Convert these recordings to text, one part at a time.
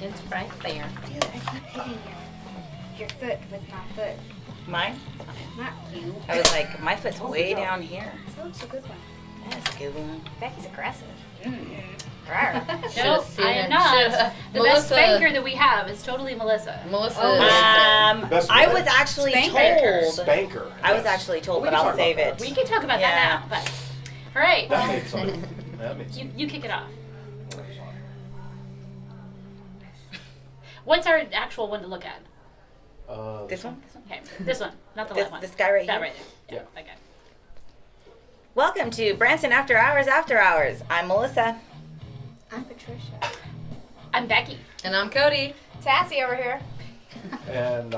It's right there. Dude, I keep hitting your foot with my foot. Mine? Not you. I was like, my foot's way down here. That's a good one. That's a good one. Becky's aggressive. No, I am not. The best spanker that we have is totally Melissa. Melissa. Best I what? was actually Spanker. told. Spanker. I was yes. actually told, We but can I'll talk save about it. We can talk about Yeah. that now, but all right. That made something. That made You something. you kick it off. What's our actual one to look at? This one? Okay, this one, not the This- left one. this guy right that here? right there. Yeah. Okay. Welcome to Branson After Hours After Hours. I'm Melissa. I'm Patricia. I'm Becky. And I'm Cody. Sassy over here. And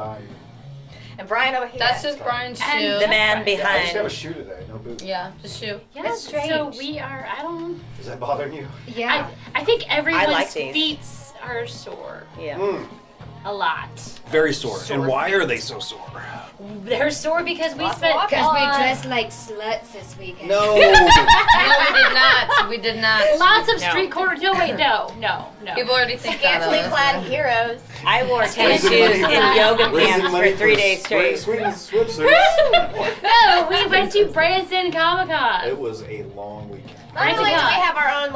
And Brian over here. That's just Brian's And shoe. The man I just have behind. a shoe today, no boot. Yeah, just shoe. Yeah, That's so strange. we are. I don't. Is that bothering you? Yeah. I think everyone's like these. feet are sore Yeah. a lot. Very sore. Sore And why feet. are they so sore? They're sore because we Lots of spent. walking. Because we dressed like sluts this weekend. No. No, we did not. We did not. Lots of No. street corner. No, wait, no. People already think that of Scantily us. clad heroes. I wore tennis Raising shoes money and for- yoga raising pants money for 3 days straight. Swing swimsuits. No, we went to Branson Comic Con. It was a long weekend. Not only do we God. have our own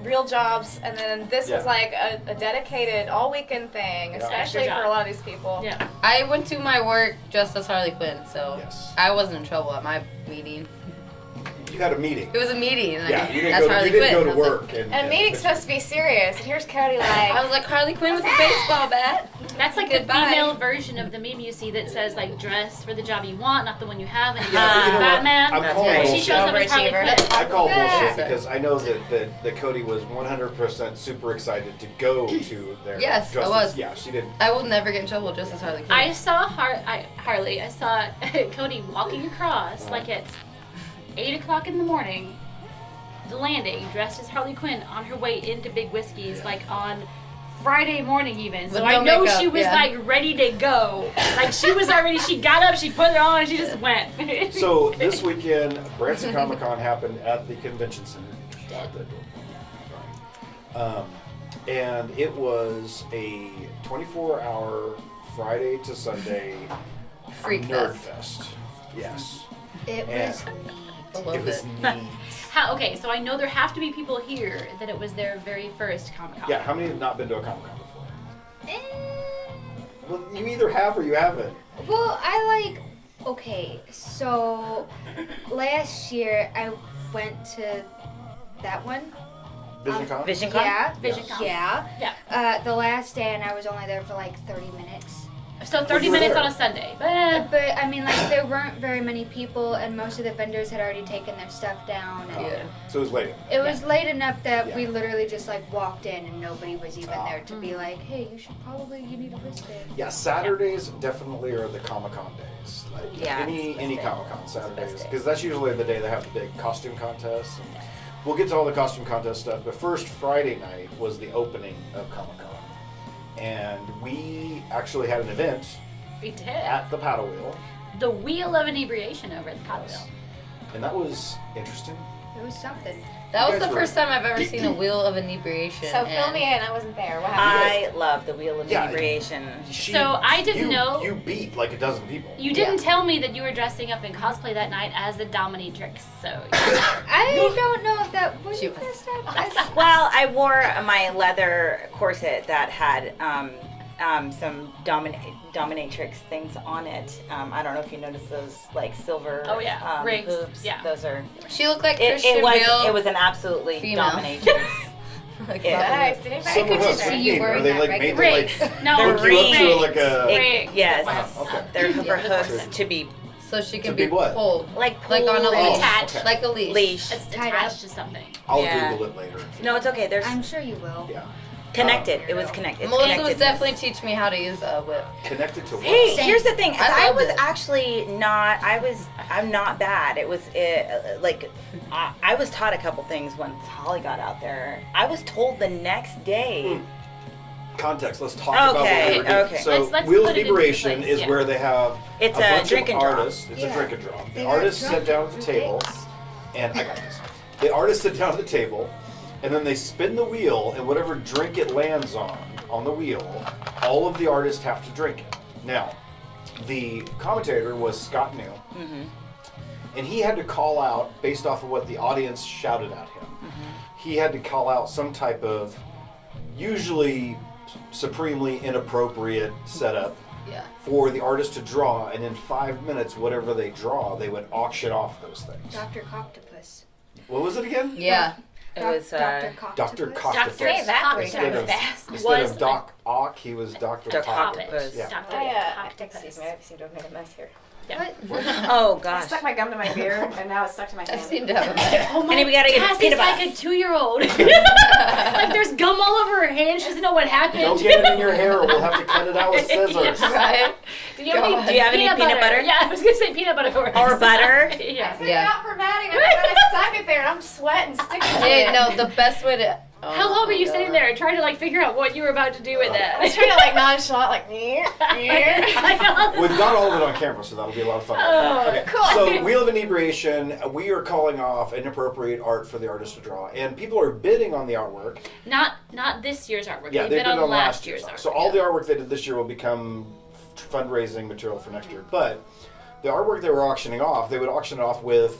real jobs, and then this was Yeah. a dedicated all weekend thing, Yeah. especially Extra for job. a lot of these people. Yeah. I went to my work just as Harley Quinn, so Yes. I wasn't in trouble at my meeting. You had a meeting. It was a meeting. And Yeah, you didn't that's go. Harley You didn't Quinn. go I to was work. And meeting's supposed to be serious, and here's Cody I was like Harley Quinn with a baseball bat. That's like Goodbye. the female version of the meme you see that says dress for the job you want, not the one you have, and you Yeah, but go you know what? Batman. I'm That's calling right. She bullshit. shows up as Harley Overachiever. Quinn. I call Yeah. bullshit because I know that Cody was 100% super excited to go to their Yes, I dress. was. Yeah, she did. I will never get in trouble just as Harley Quinn. I saw Harley. I saw Cody walking across like it's 8 o'clock in the morning. The landing, dressed as Harley Quinn, on her way into Big Whiskey's, on Friday morning even. So With I no know makeup, she was yeah. ready to go. She was already. She got up, she put it on, and she just went. So this weekend, Branson Comic Con happened at the convention center. And it was a 24-hour Friday to Sunday Freak nerd fest. fest. Yes. It Yeah. was neat. I love It was it. neat. Okay, so I know there have to be people here that it was their very first Comic Con. Yeah, how many have not been to a Comic Con before? Eh, Well, you either have or you haven't. Well, okay, so last year I went to that one. VisionCon? Vision Con? Yeah. VisionCon. Yeah. Yeah. The last day, and I was only there for 30 minutes. So 30 you were minutes there. on a Sunday. But But I mean, there weren't very many people, and most of the vendors had already taken their stuff down. And Yeah. So it was late. It was late enough that we Yeah. literally just walked in, and nobody was even Oh. there to be like, "Hey, you need a wristband." Yeah, Saturdays definitely are the Comic Con days. Yeah, it's the any best day. Comic Con It's the best Saturdays, day. because that's usually the day they have the big costume contests. And we'll get to all the costume contest stuff, but first Friday night was the opening of Comic Con, and we actually had an event we did. at the paddle wheel, The Wheel of Inebriation over at the Paddle Wheel. and that was interesting. It was something. That You was the guys were- first time I've ever seen a wheel of inebriation. So fill and me in, I wasn't there. What happened? I love the Wheel of Yeah. Inebriation. So I didn't know- You beat like a dozen people. You didn't tell me that you were dressing up in cosplay that night as the Dominatrix, so I don't know if that was She the was. best time. Well, I wore my leather corset that had some dominatrix things on it. I don't know if you noticed those silver Oh, yeah. Rings. hoops. Yeah. Those are. She looked like It, Christian it was Bale. it was an absolutely female. dominatrix. Like, Yeah. Nice. Did anybody Silver could hooks. just see What do you mean? wearing Are they that made to Rings. No, hook you up to rings. like a? Rings. Yes. Oh, okay. They're for hooks Okay. to be so she To can be be what? pulled. like Like on a pulled leash. Attached. okay. Like a leash. leash. It's Tied attached up. to something. I'll Yeah. Google it later. No, it's okay. There's I'm sure you will. Yeah. connected. It was connected. It's Melissa was connected. definitely teaching me how to use a whip. Connected to what? Hey, Same. here's the thing. I I loved was it. actually not. I'm not bad. It was I was taught a couple things once Holly got out there. I was told the next day. Context. Let's talk about what Okay, we were doing. okay. So, Let's Wheel put of it into Liberation place, is yeah. where they have It's a a bunch drink of and draw. artists. It's a Yeah. drink and draw. The They got artists drunk sit down at the with table, dicks. and I got this. The artists sit down at the table, and then they spin the wheel, and whatever drink it lands on on the wheel, all of the artists have to drink it. Now, the commentator was Scott New, and he had to call out, based off of what the audience shouted at him, he had to call out some type of usually supremely inappropriate setup for the artist to draw, and in 5 minutes, whatever they draw, they would auction off those things. Dr. Coctopus. What was it again? Yeah. It was Dr. Coctopus. Dr. Coctopus. Dr. Say that three Instead times of, fast. instead Was of Doc Ock, he was Dr. Dr. Coctopus. Octopus. Yeah. Dr. Octopus. Excuse me, I seem to have made a mess here. Yeah. Oh I gosh. stuck my gum to my beer, and now it's stuck to my I hand. seem to have a mess. Oh my, And we gotta get Cassie's peanut like butter. a 2-year-old. Like there's gum all over her hand. She doesn't know what happened. Don't get it in your hair or we'll have to cut it out with scissors. Right? Do you have any, Do you have any peanut butter? Yeah, I was gonna say peanut butter Or butter? Yeah. Took it Yeah. out for Maddie, and I stuck it there, and I'm sweating, sticking to Hey, it. no, the best way to. Oh How long were you my sitting God. there trying to like figure out what you were about to do with I was it? trying to like nonchalant, like, We've got all of it on camera, so that'll be a lot of fun. Oh, Okay, cool. so Wheel of Inebriation, we are calling off inappropriate art for the artist to draw, and people are bidding on the artwork. Not this year's artwork. Yeah, they they bid bid on last year's artwork. artwork. So all the artwork they did this year will become fundraising material for next year. But the artwork they were auctioning off, they would auction it off with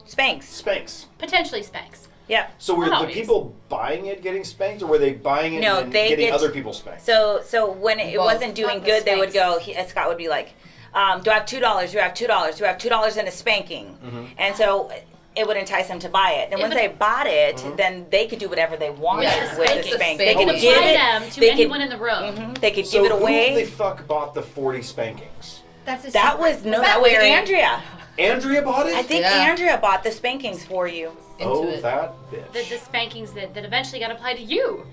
Spanx. Spanx. Potentially Spanx. Yep. So were Not the always. people buying it getting spanked, or were they buying it No, and they getting get- other people spanked? So when it Both. wasn't doing Not the good, they would Spanx. go. Scott would be like, "Do I have $2? Do I have $2? Do I have $2 in a spanking?" And so it would entice them to buy it. And If once it- they bought it, then they could do whatever they wanted Yeah. with the Spanking. spank. They They can could apply give it. them to they anyone could, in the room. They could So give it who the away. fuck bought the 40 spankings? That's a That secret. was no, that that was wearing- Andrea. Andrea bought it? I think Yeah. Andrea bought the spankings for you. Into Oh, it. that bitch. The spankings that eventually got applied to you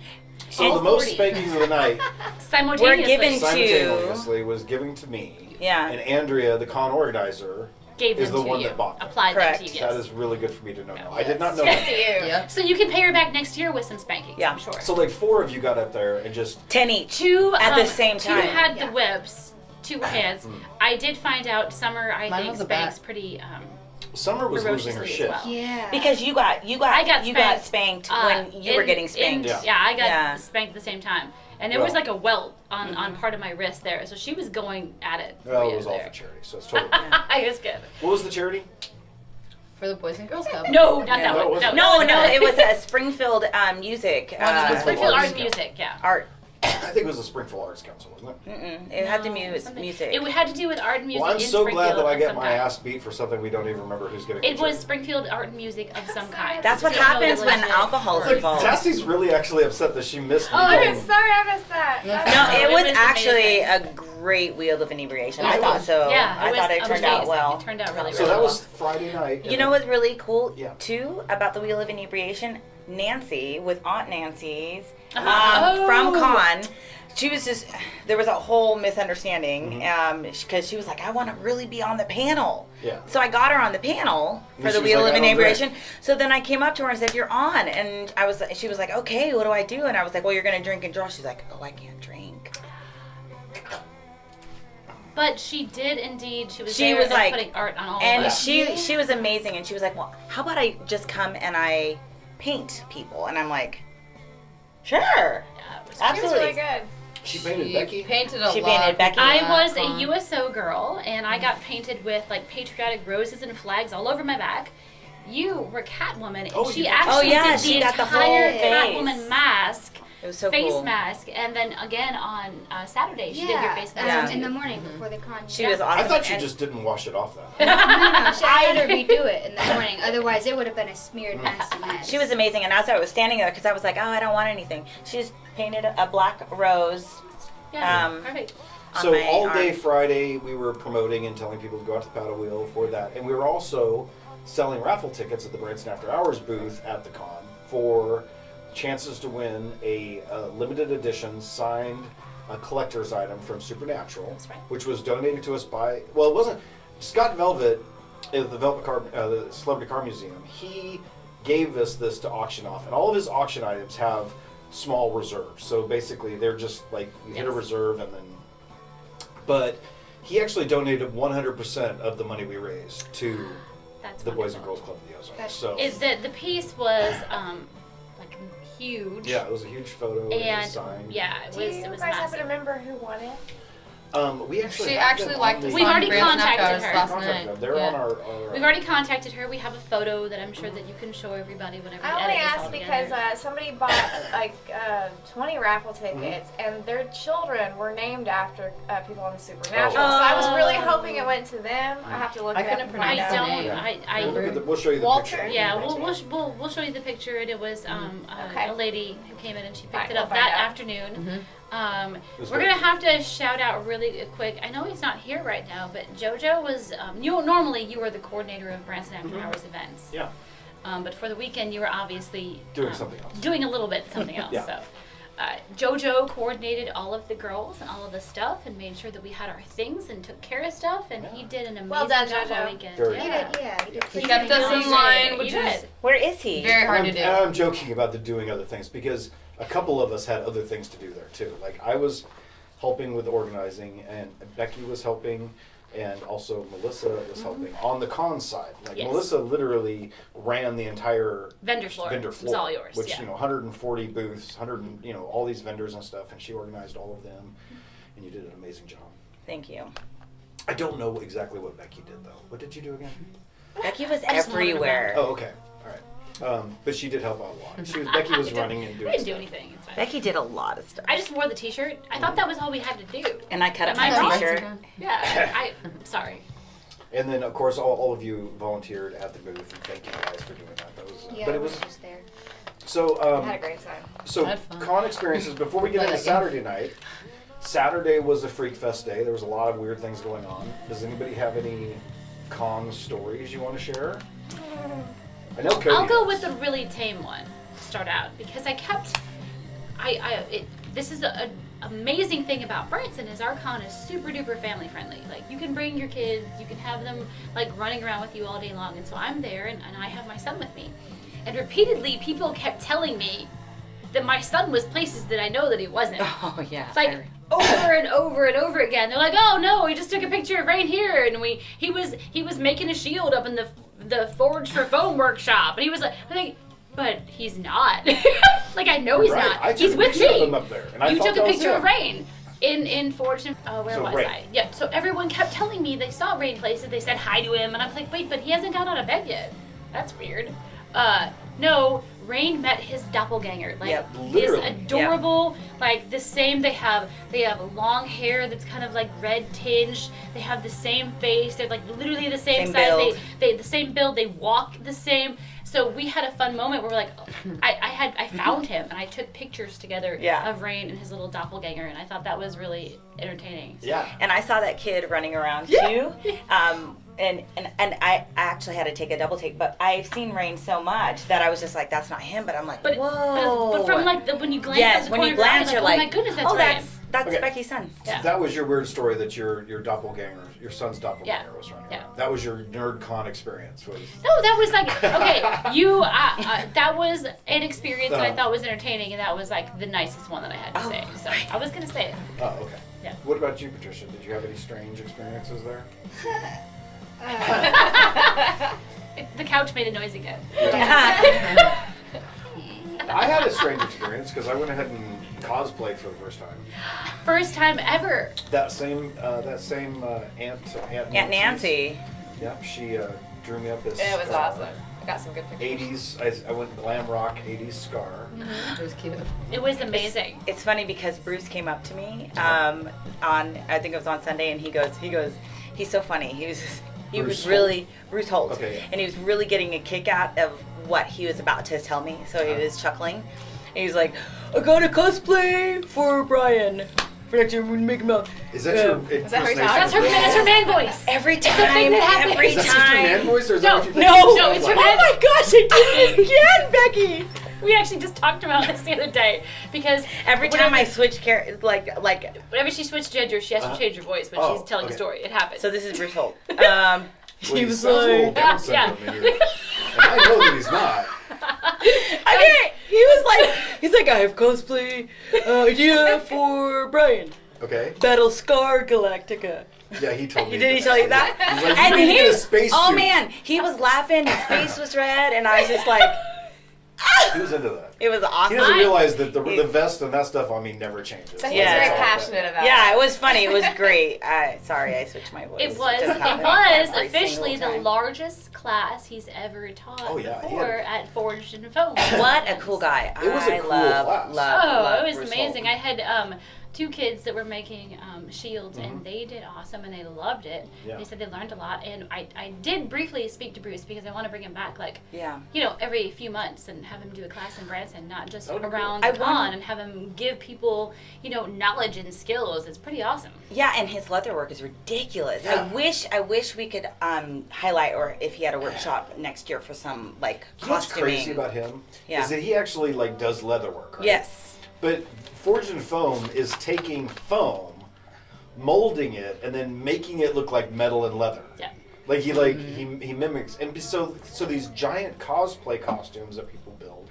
so all the most 40. spankings of the night simultaneously. given to- simultaneously was given to me. Yeah. And Andrea, the con organizer, Gave is them the to one you. that bought them. Applied Correct. them to you. Yes. That is really good for me to know. Yeah. Now. I did not know Good that. to you. Yep. So you can pay her back next year with some spankings. Yeah. I'm sure. So like 4 of you got up there and just 10 each. Two at the same Two time. had Yeah. the whips. Two hands. I did find out Summer. I Mine think was a spanks bat. pretty. Summer was losing her Ferociously as shit. well. Yeah. Because you got I got spanked spanked, when you were in- getting spanked. in- yeah, I got Yeah. spanked at the same time, and there was Well. like a welt on part of my wrist there. So she was going at it. Well, for it you was all there. for charity, so it's totally good. I was good. What was the charity? For the Boys and Girls Club. No, not No, that it one. wasn't. No, it was a Springfield music. Springfield Arts Art Music. Yeah. Art. I think it was the Springfield Arts Council, wasn't it? It had to No, do with something- music. It had to do with art and music. Well, I'm in so glad Springfield that I of get some my kind. ass beat for something we don't even remember who's getting. It the was charity. Springfield art and music of some kind. That's what So, no, happens it when was- alcohol is Like, involved. Sassie's really actually upset that she missed me. Oh, I'm getting- sorry I missed that. No, No, it It was was actually amazing. a great Wheel of Inebriation. It I thought was. so. Yeah, I was thought it turned out amazing. well. It turned out really, So really that well. was Friday night. You know what's really cool Yeah. too about the Wheel of Inebriation? Nancy with Aunt Nancy's Oh. from Con. She was just there was a whole misunderstanding because she was like, I want to really be on the panel. Yeah. So I got her on the panel And for she the was Wheel like, of "I don't Inebriation. So then I came up to her and said, "You're on," and she was like, "Okay, what do I do?" And I was like, "Well, you're gonna drink and draw." She's like, "Oh, I can't drink." But she did indeed. She was She there was and like- putting art on all And of us. she was amazing, and she was like, "Well, how about I just come and I paint people?" And I'm like, "Sure, Yeah, it was She was absolutely." really good. She painted She Becky. painted a She lot. painted Becky. I was a Con. USO girl, and I got painted with like patriotic roses and flags all over my back. You were Catwoman, and Oh, she you- actually Oh, yeah, did she the got the whole entire face. Catwoman mask, It was so face cool. mask, and then again on Saturday she did your Yeah, face Yeah. mask. in too. the morning before the con. She was awesome. I thought she And- just didn't wash it off though. No, I had her redo it in the morning. Otherwise, it would have been a smeared, nasty mess. She was amazing, and as I was standing there, because I was like, "Oh, I don't want anything," she just painted a black rose. Yeah, Um, perfect. on So my all day arm. Friday, we were promoting and telling people to go out to the paddle wheel for that, and we were also selling raffle tickets at the Branson After Hours booth at the con for chances to win a limited edition signed collector's item from Supernatural, That's right. which was donated to us by it wasn't Scott Velvet at the Velvet Car, the Celebrity Car Museum. He gave us this to auction off, and all of his auction items have small reserves. So basically, they're just like you hit a Yes. reserve and then. But he actually donated 100% of the money we raised to That's the Boys and wonderful. Girls Club of the Ozarks. That's- So The piece was like huge. Yeah, it was a huge photo. It was And signed. yeah, it Do was you it was guys happen massive. to remember who won it? We actually She have actually them liked on the the- We've already Branson contacted Outdoors her. last Contact night. them. They're Yeah. on our We've already contacted her. We have a photo that I'm sure that you can show everybody whenever you I only edit this all asked because together. somebody bought like 20 raffle Mm-hmm. tickets, and their children were named after people on the Supernatural. So I was really hoping it went to them. I have to look I it up couldn't and pronounce find I out. don't. Yeah. I We'll, look at the, we'll show you the Walter? picture. Yeah, we'll show you the picture, and it was Okay. a lady who came in and she picked Alright, it up we'll find that out. afternoon. was We're great. gonna have to shout out really quick. I know he's not here right now, but JoJo was. Normally you were the coordinator of Branson After Hours events. Yeah. But for the weekend, you were obviously Doing something else. doing a little bit something else. Yeah. So. JoJo coordinated all of the girls and all of the stuff and made sure that we had our things and took care of stuff, and he did an amazing Well done, job all JoJo. weekend. Very He Yeah. did, yeah. He did He pretty kept good. us in line, which You is did. Where is he? very hard to And do. I'm joking about the doing other things because a couple of us had other things to do there too. Like I was helping with organizing, and Becky was helping, and also Melissa was helping on the con side. Like Yes. Melissa literally ran the entire Vendor floor. vendor It was floor, all yours. which yeah. 140 booths, all these vendors and stuff, and she organized all of them, and you did an amazing job. Thank you. I don't know exactly what Becky did though. What did you do again? Becky was I just wanted to everywhere. Oh, okay, all right. But she did help out a lot. Becky was running and doing. I didn't do stuff. anything. It's fine. Becky did a lot of stuff. I just wore the T-shirt. I thought that was all we had to do. And I cut up Am I my wrong? t-shirt. Yeah. I'm sorry. And then, of course, all of you volunteered at the booth, and thank you guys for doing that. That was, Yeah, but I it was was just there. so. I had a great time. So Had fun. con experiences. Before we get into Really? Saturday night, Saturday was a Freak Fest day. There was a lot of weird things going on. Does anybody have any con stories you want to share? I know Cody. I'll go does. with the really tame one to start out because I kept. This is an amazing thing about Branson is our con is super duper family friendly. Like you can bring your kids, you can have them like running around with you all day long. And so I'm there and I have my son with me. And repeatedly people kept telling me that my son was places that I know that he wasn't. Oh yeah. Like over and over and over again. They're like, "Oh no, we just took a picture of Rain here, and he was making a shield up in the Forge for Foam workshop." And he was like, "But he's not." Like I know he's Right. not. I took He's a with picture of me. him up there, and I You thought took a that was picture of him. Rain in Forge and where So was Rain. I? Yeah. So everyone kept telling me they saw Rain places. They said hi to him, and I was like, "Wait, but he hasn't got out of bed yet. That's weird." No, Rain met his doppelganger. Like Yep. his Literally. adorable, like the same. They have long hair that's kind of like red tinged. They have the same face. They're like literally the same, Same size. build. They the same build. They walk the same. So we had a fun moment where we're like, I found him and I took pictures together Yeah. of Rain and his little doppelganger, and I thought that was really entertaining. So- Yeah. And I saw that kid running around too. And I actually had to take a double take, but I've seen Rain so much that I was just like, that's not him. But I'm like, But whoa. but from like when you glance, yes, at the when you corner of your eye, glance, you're oh like, my goodness, that's oh, Rain. that's Okay. Becky's son. Yeah. That was your weird story that your doppelganger, your son's doppelganger Yeah. was running Yeah. around. That was your nerd con experience. Was No, that was like okay. That was an experience that I thought was entertaining, and that was like the nicest one that I had to Oh, say. So I was gonna say it. oh, okay. Yeah. What about you, Patricia? Did you have any strange experiences there? The couch made a noise again. I had a strange experience because I went ahead and cosplayed for the first time. First time ever. That same Aunt Nancy. Yep, she drew me up this. It was scar. awesome. I got some good pictures. 80s. I went glam rock 80s scar. It was cute. It was amazing. It's funny because Bruce came up to me on I think it was on Sunday, and he goes, he's so funny. He Bruce was really Bruce Holt, Okay. and he was really getting a kick out of what he was about to tell me. So he was chuckling, and he was like, "I got a cosplay for Brian for next year. We make him out." Is that your Is that her impersonation? talk? That's her man voice. Every thing time, that happens. every Is that just your man time. voice, or is No, that what you think? no, it's her man. Oh my gosh, I did it again, Becky. We actually just talked about this the other day because Every time I switch like. whenever she switched gender, she has to change her voice when Oh, she's telling okay. a story. It happens. So this is Bruce Holt. Well, He was sounds a little like, Down Yeah. syndrome in here. And I know that he's not. okay. He's like, I have cosplay idea for Brian. Okay. Battlescar Galactica. Yeah, he told me. Did he tell you that? He's like, And you need he a was, space oh suit. man, he was laughing. His face was red, and I was just like, He was into that. It was awesome. He doesn't realize that the vest and that stuff on me never changes. So he's Yeah. very That's all passionate about it. Yeah, it was funny. It was great. Sorry, I switched my voice. It was just happened every officially single the time. largest class he's ever taught Oh, yeah, he before had- at Forged and Foam. What a cool guy. It was a I cool love, class. love It was Bruce amazing. Holden. I had two kids that were making shields, and they did awesome, and they loved it. Yeah. They said they learned a lot, and I did briefly speak to Bruce because I want to bring him back, like, Yeah. every few months and have him do a class in Branson, not just That would be around cool. the con, and have him give people, knowledge and skills. It's pretty awesome. Yeah, and his leather work is ridiculous. Yeah. I wish we could highlight, or if he had a workshop next year for some like You know what's costuming. crazy about him? Yeah. Is that he actually like does leather work, right? Yes. But Forged and Foam is taking foam, molding it, and then making it look like metal and leather. Yeah. Like he he mimics, and so these giant cosplay costumes that people build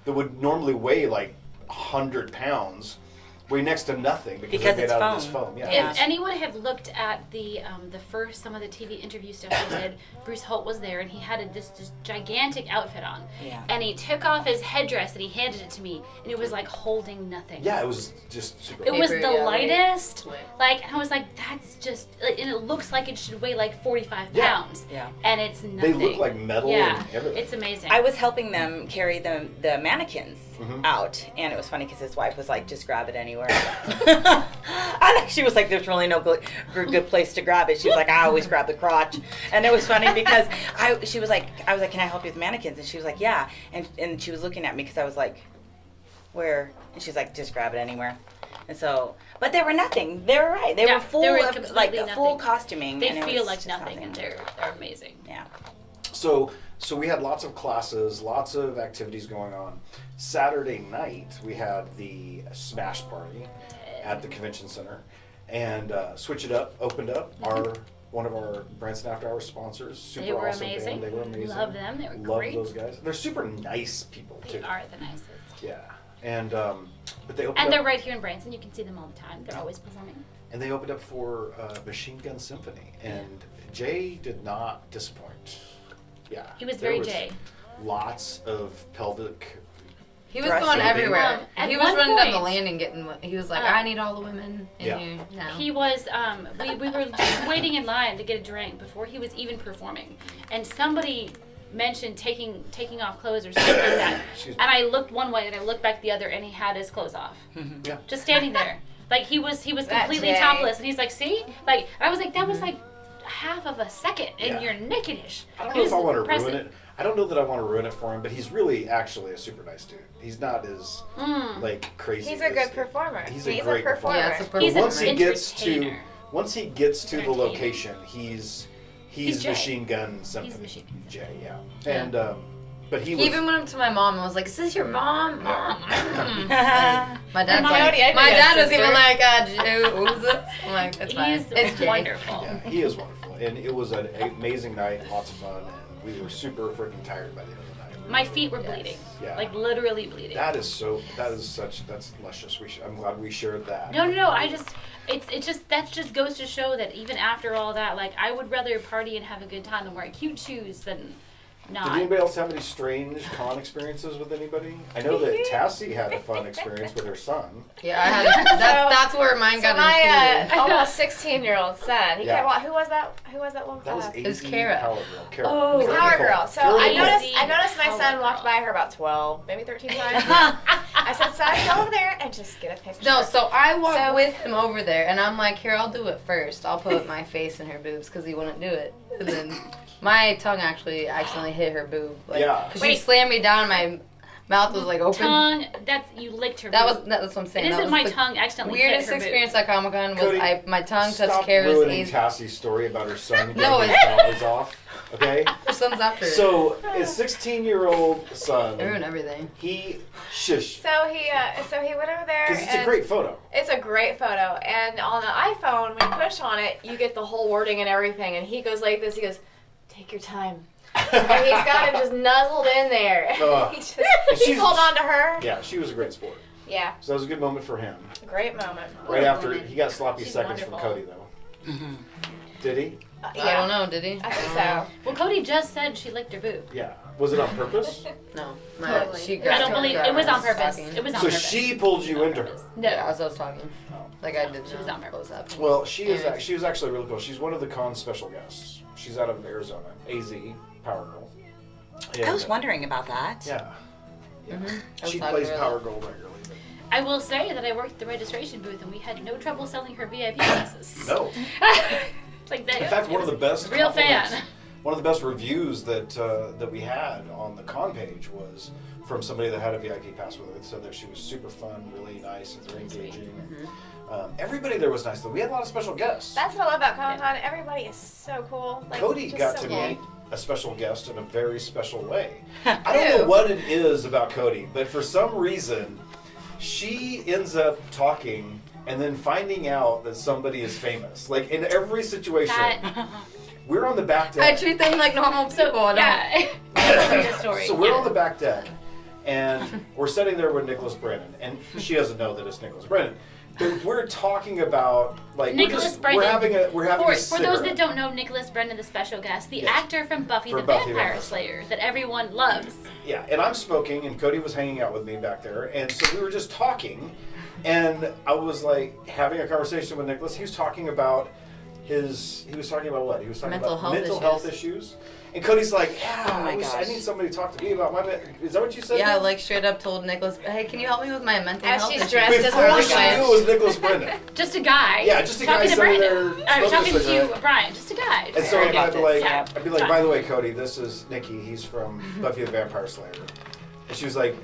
that would normally weigh like 100 pounds weigh next to nothing because Because they're it's made out of this foam. foam. Yeah. Yeah. If anyone had looked at the first some of the TV interview stuff they did, Bruce Holt was there and he had this gigantic outfit on, Yeah. and he took off his headdress and he handed it to me, and it was like holding nothing. Yeah, it was just super. It was Paper, the yeah, lightest. light. Like, and I was like, that's just, and it looks like it should weigh like 45 Yeah. pounds. Yeah. And it's They nothing. look like metal Yeah, and everything. it's amazing. I was helping them carry the mannequins Mhm. out, and it was funny because his wife was like, "Just grab it anywhere." And she was like, "There's really no good place to grab it." She was like, "I always grab the crotch," and it was funny because I was like, "Can I help you with mannequins?" And she was like, "Yeah," and she was looking at me because I was like, "Where?" And she's like, "Just grab it anywhere." And so, but they were nothing. They were right. They Yeah, were full they were of like completely full nothing. costuming. they and it feel was like just nothing, and they're amazing. Yeah. So we had lots of classes, lots of activities going on. Saturday night we had the Smash Party at the convention center, and Switch It Up opened up. One of our Branson After Hours sponsors. Super They were awesome amazing. band. They were amazing. Love them. They were Love great. those guys. They're super nice people They too. are the nicest. Yeah, and but they opened And up, they're right here in Branson. You can see them all the time. They're always performing. and they opened up for Machine Gun Symphony, and Jay did not disappoint. Yeah, He was there very Jay. Lots of pelvic. He was Dressing. going everywhere. At He was one running down the point- landing getting. He was like, Uh, I need all the women in Yeah. here now. He was, we were just waiting in line to get a drink before he was even performing. And somebody mentioned taking off clothes or something like that. Excuse me. And I looked one way and I looked back the other and he had his clothes off. Yeah. Just standing there. Like he was That completely Jay. topless and he's like, see? Like, I was like, that was like half of a second and Yeah. you're nakedish. I don't It know was if I want to impressive. ruin it. I don't know that I want to ruin it for him, but he's really actually a super nice dude. He's not as like crazy. He's a as- good performer. He's a great performer. Yeah, it's a But He's an once he gets to entertainer. the Entertainer. location, he's He's Jay. Machine Gun Symphony. Machine Gun Jay, yeah. And but he He was even went up to my mom and was like, "Is this your mom, mom?" My And dad's my like, Cody, I my knew dad that was even sister. like, "Who's this?" I'm like, "It's fine. He's It's Jay." wonderful. yeah, he is wonderful, and it was an amazing night, lots of fun, and we were super freaking tired by the end of the night. My feet were bleeding. Yeah. Like literally bleeding. That's luscious. I'm glad we shared that. No. That just goes to show that even after all that, like I would rather party and have a good time and wear cute shoes than not. Did anybody else have any strange con experiences with anybody? I know that Tassie had a fun experience with her son. Yeah, I had. That's where mine So got my included. almost 16-year-old son, he Yeah. kept, who was that one? That was Uh, AZ was Kara. Power Girl. Kara. Oh. Kara Power Nicole. Girl. So Kara I Nicole. noticed my son Power walked Girl. by her about 12, maybe 13 times. I said, son, go over there and just get a picture. No, so I walked So- with him over there, and I'm like, "Here, I'll do it first. I'll put my face in her boobs because he wouldn't do it." And then my tongue actually accidentally hit her boob. Like, Yeah. 'cause she Wait. slammed me down, and my mouth was like open. Tongue, you licked her. That's boob. what I'm saying. It That isn't was my the tongue accidentally weirdest hit her experience boob. at Comic Con was Cody, my tongue touched Stop Kara's ruining A's. Tassie's story about her son getting No, his it's- dollars off. Okay? Her son's after. So, his 16-year-old son, I ruined everything. he shush. So he went over there. Because it's a and great photo. It's a great photo, and on the iPhone, when you push on it, you get the whole wording and everything. And he goes like this. He goes, "Take your time." And he's got him just nuzzled in there. Ugh. He's she's- holding on to her. Yeah, she was a great sport. Yeah, So that was a good moment for him. great moment. Right a after, woman. he got sloppy She's seconds from wonderful. Cody, though. Did he? I don't know, did he? I think so. Well, Cody just said she licked her boob. Yeah. Was it on purpose? No. Totally. She I grabbed don't her believe and it was on grabbed her purpose. stocking. It was on So purpose. she pulled you into her. No. Yeah, as I was talking. Like I didn't She was know on purpose. what was happening. Well, she Anyways. was actually really cool. She's one of the con special guests. She's out of Arizona, AZ, Power Girl. I And, was wondering about that. Yeah. Yeah. I was She talking plays to her. Power Girl regularly. I will say that I worked at the registration booth and we had no trouble selling her VIP passes. No. Like that. In fact, one of the best Real compliments- fan. One of the best reviews that we had on the con page was from somebody that had a VIP pass with her. It said that she was super fun, really nice, and very engaging. Everybody there was nice, though. We had a lot of special guests. That's what I love about Comic Con. Everybody is so cool. Like, Cody just got so to cool. meet a special guest in a very special way. I don't know what it is about Cody, but for some reason, she ends up talking and then finding out that somebody is famous. Like in every situation, we're on the back I deck. treat them like normal people. I don't. Yeah. Tell me the story. So we're yeah. on the back deck, and we're sitting there with Nicholas Brennan, and she doesn't know that it's Nicholas Brennan. But we're talking about like Nicholas we're Brennan. having a For those cigarette. that don't know, Nicholas Brennan, the special guest, the Yes. actor from Buffy For the Buffy the Vampire Vampire Slayer that everyone loves. Yeah, and I'm smoking, and Cody was hanging out with me back there, and so we were just talking, and I was like having a conversation with Nicholas. He was talking about what? He was talking Mental about health mental health issues. And Cody's like, yeah, Oh my I gosh. need somebody to talk to me about my is that what you said? Yeah, like straight up told Nicholas, hey, can you help me with my mental As health she's issues? dressed as Before Harley she Quinn. knew it was Nicholas Brennan. Just a guy. Yeah, just a guy talking to sitting Brandon. there smoking Talking a to you, cigarette. Brian. Just a guy. And so Sorry I'd about be this. like, Yeah. I'd be like, by the way, Cody, this is Nikki. He's from Buffy the Vampire Slayer. And she was like,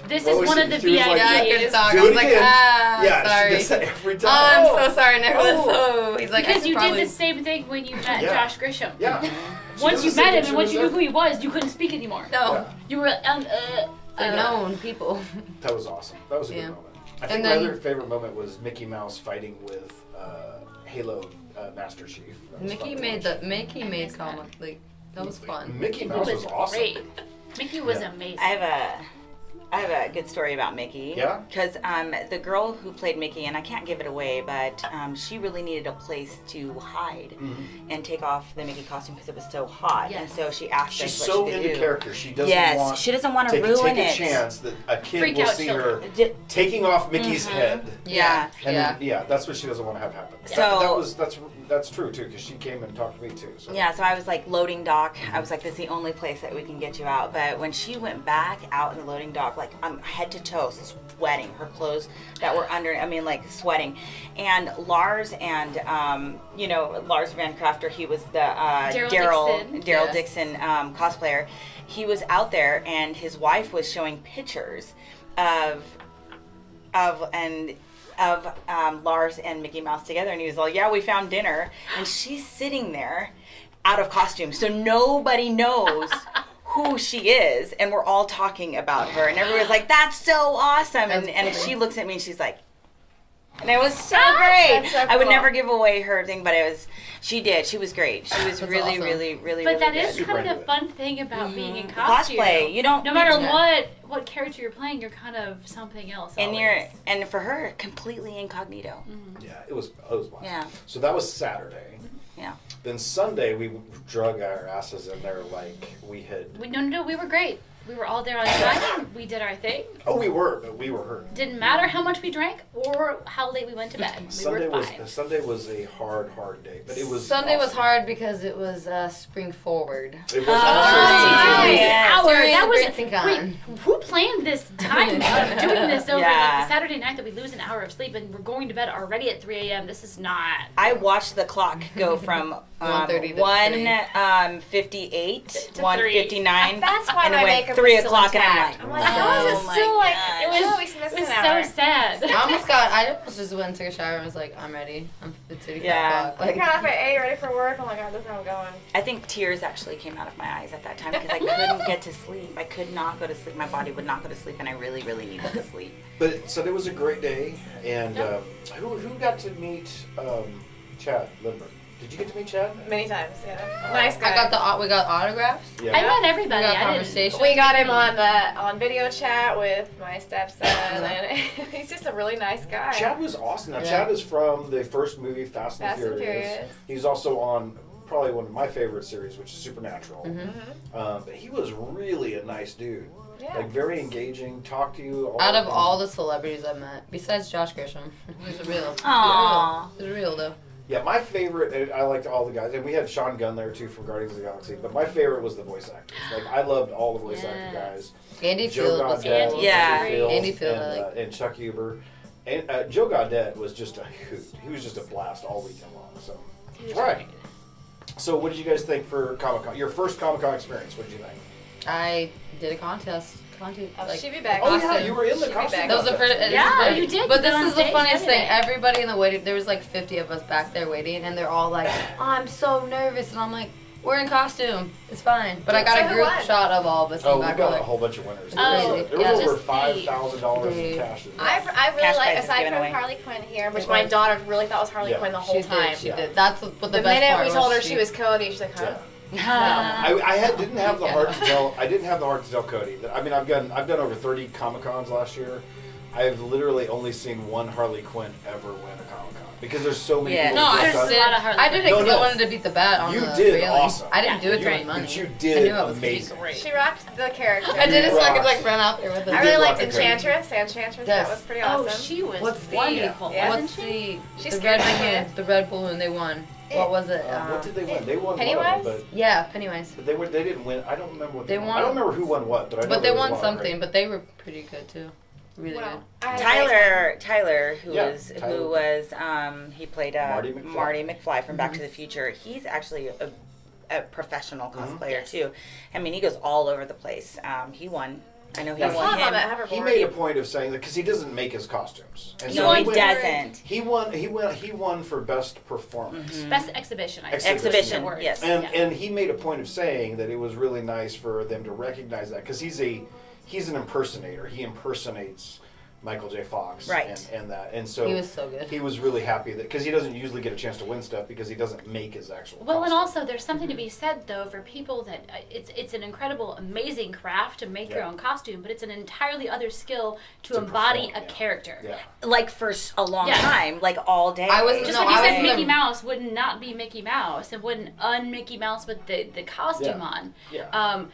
This What is was one she- of the she was like- Yeah, I VIPs. could talk. do I it was like, again. ah, sorry. She does that every Oh, time. I'm so sorry, Nicholas. Oh. Oh, he's like, I Because should you probably... did the same thing when you met Yeah. Josh Grisham. Yeah. She Once does you the same met him thing and once she you knew was who he was, you couldn't speak anymore. No, Yeah. You were they're known people. That was awesome. That was a Yeah. good moment. I And think then- my other favorite moment was Mickey Mouse fighting with Halo Master Chief. That was fun to watch. Mickey made comic, like, that was fun. Mickey He Mouse was awesome. great. Mickey was Yeah. amazing. I have a good story about Mickey. Yeah? Because the girl who played Mickey, and I can't give it away, but she really needed a place to hide and take off the Mickey costume because it was so hot. Yes. And so she asked She's us so what she could into do. character. She doesn't Yes, want she doesn't want to take ruin a it. chance that a kid Freak will out see children. her taking off Mickey's head. Yeah. And Yeah. yeah, that's what she doesn't want to have happen. So- that's true too, because she came and talked to me too. So. Yeah, so I was like loading dock. I was like, this is the only place that we can get you out. But when she went back out in the loading dock, like I'm head to toe sweating, her clothes that were under, I mean like sweating. And Lars and, Lars Van Crafter, he was the Daryl Daryl Dixon. Dixon cosplayer. He was out there and his wife was showing pictures of Lars and Mickey Mouse together, and he was like, yeah, we found dinner, and she's sitting there out of costume, so nobody knows who she is, and we're all talking about her, and everyone's like, that's so awesome, and she looks at me and she's like, and it was so great. That's so I would cool. never give away her thing, but she was great. She was That's really, awesome. really, really, But really that good. is Super kind of into the it. fun thing about being in costume. Cosplay, you don't, No matter people- what character you're playing, you're kind of something else. and always. and for her, completely incognito. Yeah, it was awesome. Yeah. So that was Saturday. Yeah. Then Sunday we drug our asses in there like we had. No, we were great. We were all there on time. We did our thing. Oh, we were, but we were hurt. Didn't matter how much we drank or how late we went to bed. We Sunday were was fine. Sunday was a hard day, but it was Sunday was awesome. hard because it was spring forward. It was Oh, awesome. yeah. Hour. During That the was Branson Con. wait. Who planned this time of doing this over Yeah. like the Saturday night that we lose an hour of sleep and we're going to bed already at 3 a.m. This is not. I watched the clock go from 1:30 to 1:58, To 1:59, That's why and it my went makeup 3 was still o'clock, and I'm intact. like, I'm like, how is oh it my still like? gosh. It was, Oh, we missed it was an so hour. sad. I almost just went and took a shower and was like, I'm ready. It's 8 Yeah. o'clock. I Like, got up at 8, ready for work. Oh my god, this is how I'm going. I think tears actually came out of my eyes at that time because I couldn't get to sleep. I could not go to sleep. My body would not go to sleep, and I really, really needed to sleep. But Sunday was a great day, and who got to meet Chad Lindbergh? Did you get to meet Chad? Many times, yeah. Nice guy. We got autographs. Yeah. I met We everybody. got I didn't. conversation. We got him on video chat with my stepson, and he's just a really nice guy. Chad was awesome. Now, Yeah. Chad is from the first movie, Fast and Fast and Furious. Furious. He's also on probably one of my favorite series, which is Supernatural. But he was really a nice dude. Yeah. Like, very engaging, talk to you. Out of all the celebrities I met, besides Josh Grisham, who's a real. Aw. He's real though. Yeah, my favorite, and I liked all the guys, and we had Sean Gunn there too from Guardians of the Galaxy, but my favorite was the voice actors. Like, I loved all the voice actor guys. Andy Joe Field was Goddard, great. Yeah. Andy Field, I like. and Chuck Huber. And Joe Goddard was just a hoot. He was just a blast all weekend long. So, right. So, what did you guys think for Comic Con? Your first Comic Con experience, what did you think? I did a contest. She'd be back. Oh, yeah, costume. you were in the She'd be costume back. That was the first. Yeah, you did. But You this got on is the stage funniest and thing. everything. Everybody in the waiting, there was like 50 of us back there waiting, and they're all like, "Oh, I'm so nervous," and I'm like, "We're in costume. It's fine." But I got So a who group won? shot of all of us. Oh, in we back got a there. whole bunch of winners. Oh, There was yeah, over just $5,000 in the- cash. I really Cash like, prizes aside given from away. Harley Quinn here, which It my was. daughter really thought was Harley Yeah. Quinn the whole She time. did. She Yeah. did. That's what the The best minute part we told her was she was Cody, she's like, huh? Yeah. Didn't have the heart to tell. I didn't have the heart to tell Cody that. I mean, I've done over 30 Comic Cons last year. I've literally only seen one Harley Quinn ever win a Comic Con because there's so many Yeah. people. No, who I have done did. it. a lot of Harley I did. No, no. I wanted to beat the bat on You the did railing. awesome. I didn't do it You- for any money. but you I did knew I was amazing. great. She rocked the character. I did it so I could rocked. like run out there with it. I really did rock liked the character. Enchantress. Enchantress, Yes. that was pretty Oh, awesome. she was What's the- wonderful, Yeah. wasn't What's she? She the scared red my balloon? kid. The red balloon. They won. What was it? What did they win? They won Pennywise? one of them, Yeah, Pennywise. but they didn't win. I don't remember what They won. won- I don't remember who won what, but I know But they there was won one, something. right? But they were pretty good too. Really Well, good. I had a great Tyler, who Yeah, was Tyler. he played Marty McFly. from Back to the Future. He's actually a professional cosplayer Yes. too. I mean, he goes all over the place. He won. I know he I That's saw won him on him. that hoverboard. He made a point of saying that because he doesn't make his costumes, and No, he went- doesn't. He won for best performance. Best exhibition, I think. Exhibition, Word. yes. And Yeah. and he made a point of saying that it was really nice for them to recognize that because he's an impersonator. He impersonates Michael J. Fox, Right. and so He was so good. He was really happy that because he doesn't usually get a chance to win stuff because he doesn't make his actual. Well, and costume. also there's something to be said though for people that it's an incredible, amazing craft to make your Yeah. own costume, but it's an entirely other skill to To embody perform, a yeah. character. Yeah. Like for a long Yeah. time, like all day. I was- Just No, like you I said, was- Mickey Mouse would not be Mickey Mouse. It wouldn't un-Mickey Mouse with the costume Yeah. on. Yeah.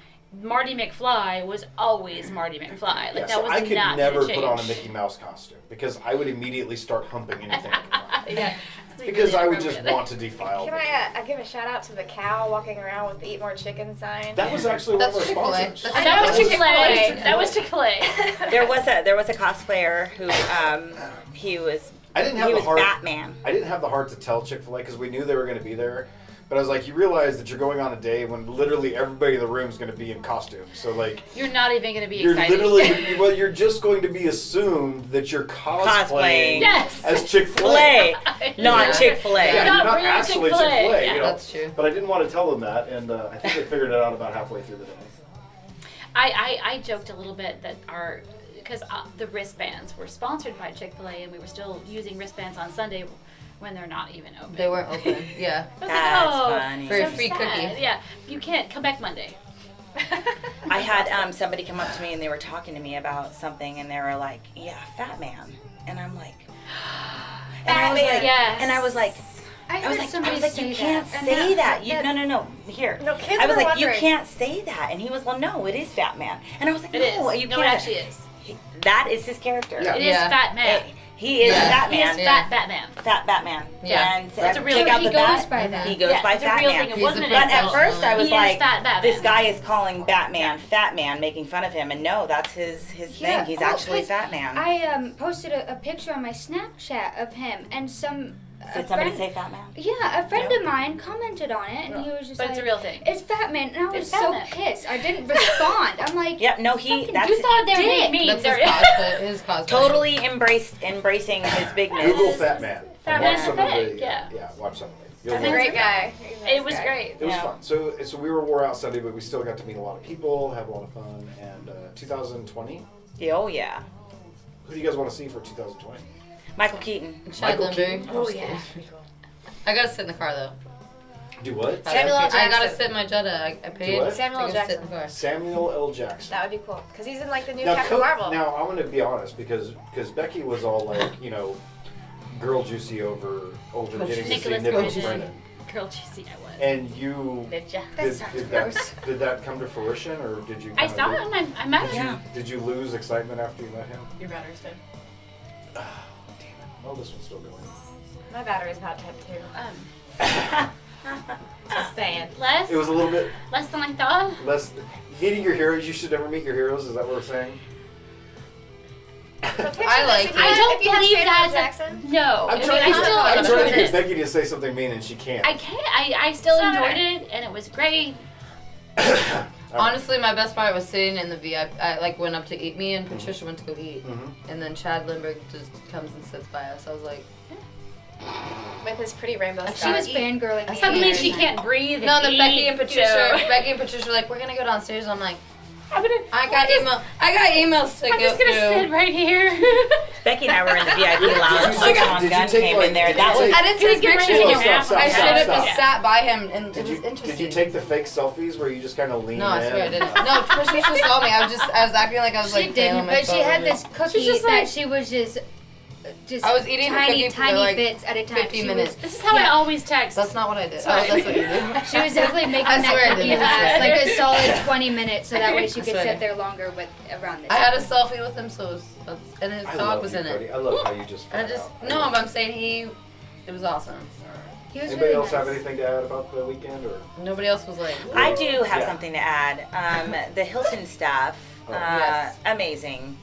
Marty McFly was always Marty McFly. Like Yeah, that so was I could not never gonna put on a change. Mickey Mouse costume because I would immediately start humping anything I could find. Yeah. Because I would just want to defile. Can Mickey. I give a shout out to the cow walking around with the Eat More Chicken sign? That was actually That's one of our Chick-fil-A. sponsors. I That know, was it's Chick-fil-A. Chick-fil-A. That was Chick-fil-A. There was a cosplayer who he was I didn't have he the was heart. Batman. I didn't have the heart to tell Chick-fil-A because we knew they were going to be there. But I was like, you realize that you're going on a day when literally everybody in the room is going to be in costume. So like, You're not even going to be you're excited. literally, well, you're just going to be assumed that you're cosplaying Yes. as Chick-fil-A. Filet, not Chick-fil-A. Yeah, You're you're not not real actually Chick-fil-A. Chick-fil-A. Yeah. You know? That's true. But I didn't want to tell them that, and I think they figured it out about halfway through the day. I joked a little bit that because the wristbands were sponsored by Chick-fil-A and we were still using wristbands on Sunday when they're not even open. They weren't open. Yeah. I was That's like, oh, funny. For a so free sad. cookie. Yeah, you can't come back Monday. I had somebody come up to me and they were talking to me about something and they were like, "Yeah, Fat Man," and I'm like, Fat Man, yes. and I was like, I I heard was like, somebody you say can't that. say that. You no. Here, No, kids I was were like, you wondering. can't say that, and he was, well, no, it is Fat Man, and I was like, It is. no, you No, can't. it actually is. That is his character. Yeah. It is Yeah. Fat Man. He is Fat He is Man. Yeah. Fat Batman. Fat Batman. Yeah. And That's a real check thing. out He the goes bat. by that. He goes Yes, by it's a Fat real Man. thing. It He's wasn't a an But at insult. first I was He is like, Fat Batman. this guy is calling Batman Fat Man, making fun of him, and no, that's his Yeah. thing. He's Oh, actually 'cause Fat Man. I posted a picture on my Snapchat of him, and Did somebody say Fat Man? Yeah, a friend of mine commented on it, and Yeah. he was just But like, it's a real thing. "It's Fat Man," and I was It's Fat so Man. pissed. I didn't respond. I'm like, Yep. No, he. Fucking That's You thought they were Dick. being mean. That's his They're- cosplay. His cosplay. totally embracing his bigness. Google Fat Man. Fat and Man's watch some the of thing, the yeah. watch some of it. He's You'll a love great it. guy. He's a nice It was guy. great. It was Yeah. fun. So we were out Sunday, but we still got to meet a lot of people, have a lot of fun. And 2020, Yeah, oh yeah. who do you guys want to see for 2020? Michael Keaton. Chad Michael Lindbergh. Keaton. Oh yeah. I gotta sit in the car though. Do what? Samuel L. I gotta Jackson. sit in my Jetta. I paid. what? Samuel L. I gotta sit in Jackson. the car. Samuel L. Jackson. That would be cool because he's in like the new Now, Captain Marvel. now I'm gonna be honest because Becky was all like, girl juicy over getting to see Nicholas Nicholas Brennan. Brennan. Girl, you see, I was. And you Did ya? did that come to fruition or did you? I kinda saw lo- it and I met him. Yeah. Did you lose excitement after you met him? Your battery's dead. Oh, damn it! Oh, this one's still going. My battery's about dead too. Just saying. Less It was a little bit less than I thought. less. Meeting your heroes, you should never meet your heroes. Is that what we're saying? I like I don't if you have believe Samuel that. Jackson. No, I'm I trying, mean, to, I still I'm trying to enjoyed get it. Becky to say something mean and she can't. I can't. I still Shut enjoyed her. it and it was great. Honestly, my best part was sitting in the VIP. I like went up to eat. Me and Patricia went to go eat, and then Chad Lindbergh just comes and sits by us. I was like, With his pretty rainbow She scarf. was fangirling me. Suddenly the she entire time. can't breathe. no. and Then eat. Becky and Patricia were like, we're gonna go downstairs. And I'm like, I'm gonna, I got emails to I'm go just gonna sit through. right here. Becky and I were in the VIP lounge. you Like take- Sean did you Gunn take, came like- in there. did That you was. I didn't Please take get pictures. ready to Stop, have. stop, I stop, should have stop. just sat by him, and Did it you was interesting. did you take the fake selfies where you just kind of lean No, I in? swear I didn't. No, Patricia saw me. I was acting like I was She like. didn't, on my but she phone. had this cookie just that like- she was just I was eating the tiny, cookie for, tiny like, bits at a time. 50 She minutes. This is how I Yeah. always text. That's not what I did. Sorry. Oh, that's what you did. She was definitely making I that swear I cookie didn't. last like a solid 20 minutes, so that way she I could swear. sit there longer with around this. I had a selfie with him, so it was, and his I dog love was you, in Cody. it. I love how you just. I flat just out. no, but I'm saying it was awesome. He was Anybody really else nice. have anything to add about the weekend or? Nobody else was like. I do have Yeah. something to add. The Hilton staff, Oh. Yes. amazing.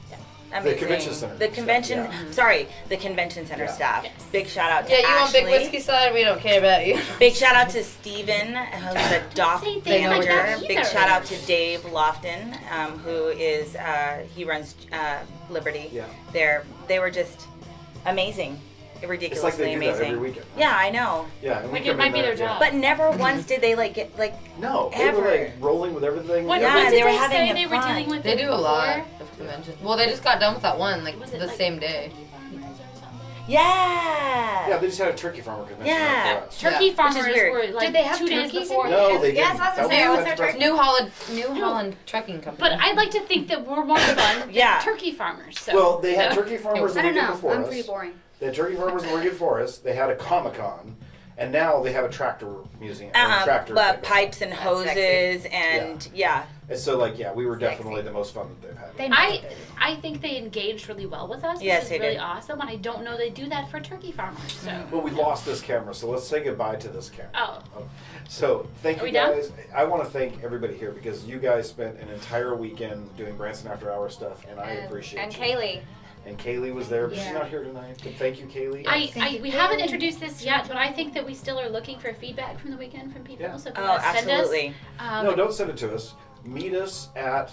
The Amazing. convention center The staff, convention. yeah. Sorry, the convention center Yeah. staff. Yes. Big shout out to Yeah, you Ashley. want big whiskey side? We don't care about you. Big shout out to Steven, who's the dock say things like manager. that Big either. shout out to Dave Lofton, who is he runs Liberty. Yeah. They were just amazing, It's like ridiculously they do that amazing. every weekend. Yeah, I know. Yeah, and we Like, it come might in be there, their job. But never once did they get No, they were Ever. like rolling with everything. What, Yeah, what did they were they having say a they were fun. dealing with They the do week a lot before? of conventions. Well, they just got done with that one, like Was it the like- same day. Yeah. Yeah, they just had a turkey farmer convention Yeah. like for us. Turkey Yeah. farmers Which is weird. were like Did they have 2 days turkeys in before. there? No, they didn't. Yes, I was gonna say, That what's was their the turkey? New Holland Trucking Company. But I'd like to think that we're more fun than Yeah. turkey farmers. So. Well, they had turkey farmers the I don't weekend know. before I'm us. pretty boring. They had turkey farmers the weekend before us. They had a Comic-Con, and now they have a tractor museum. Or tractor thing. pipes and hoses and yeah. And so, like, yeah, we were Sexy. definitely the most fun that they've had. They know what they do. I think they engaged really well with us, which Yes, is they really did. awesome, and I don't know they do that for turkey farmers. So. Well, we lost this camera, so let's say goodbye to this camera. Oh. So thank Are you we done? guys. I want to thank everybody here because you guys spent an entire weekend doing Branson After Hours stuff, and I appreciate And you. Kaylee. And Kaylee was there, but she's Yeah. not here tonight. But thank you, Kaylee. We haven't introduced this yet, but I think that we still are looking for feedback from the weekend from people. Yeah. So if you Oh, want to send absolutely. us, No, don't send it to us. Meet us at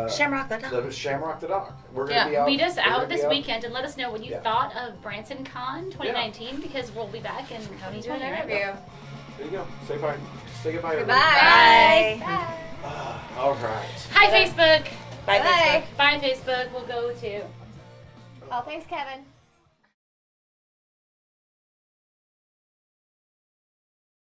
Shamrock the Dock. the Shamrock the Dock. We're gonna be out. meet us we're gonna out be this weekend and let us know what you Yeah. thought of Branson Con 2019 because we'll be back in Do an 2020. right? interview. There you go. Say bye. Say goodbye. Goodbye. Bye. Bye. All right. Hi Facebook. Bye, Bye. Facebook. Bye Facebook. We'll go to. Oh, thanks, Kevin.